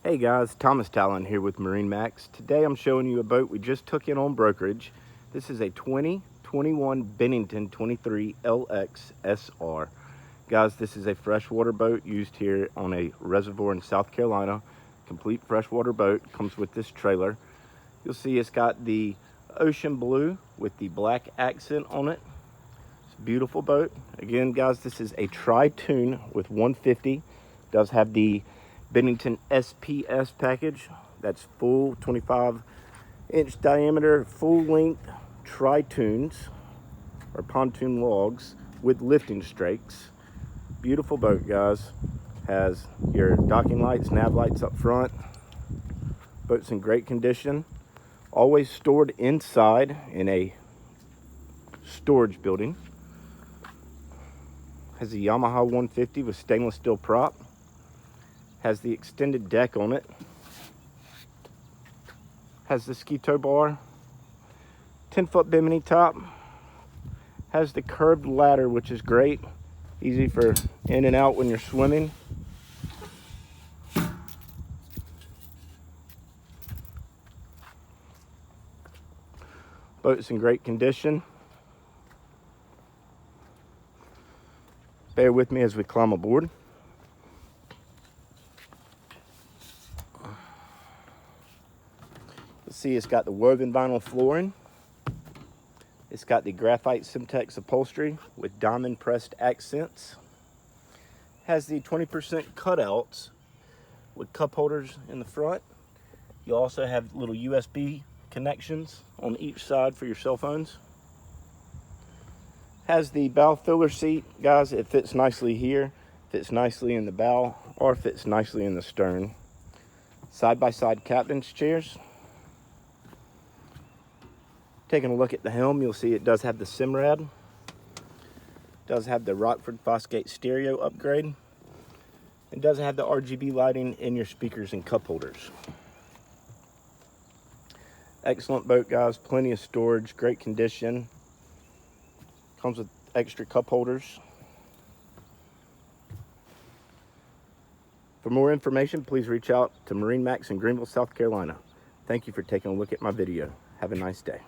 Hey guys, Thomas Tallon here with MarineMax. Today I'm showing you a boat we just took in on brokerage. This is a 2021 Bennington 23LXSR. Guys, this is a freshwater boat used here on a reservoir in South Carolina. Complete freshwater boat, comes with this trailer. You'll see it's got the ocean blue with the black accent on it. It's a beautiful boat. Again guys, this is a Tritoon with 150. Does have the Bennington SPS package. That's full 25-inch diameter, full length Tritoons or pontoon logs with lifting strakes. Beautiful boat guys. Has your docking lights, nav lights up front. Boat's in great condition. Always stored inside in a storage building. Has a Yamaha 150 with stainless steel prop. Has the extended deck on it. Has the ski tow bar. 10-foot bimini top. Has the curved ladder, which is great. Easy for in and out when you're swimming. Boat's in great condition. Bear with me as we climb aboard. See, it's got the woven vinyl flooring. It's got the graphite Simtex upholstery with diamond pressed accents. Has the 20% cutouts with cup holders in the front. You also have little USB connections on each side for your cell phones. Has the bow filler seat, guys. It fits nicely here, fits nicely in the bow, or fits nicely in the stern. Side-by-side captain's chairs. Taking a look at the helm, you'll see it does have the Simrad. Does have the Rockford Fosgate stereo upgrade. It does have the RGB lighting in your speakers and cup holders. Excellent boat, guys. Plenty of storage, great condition. Comes with extra cup holders. For more information, please reach out to MarineMax in Greenville, South Carolina. Thank you for taking a look at my video. Have a nice day.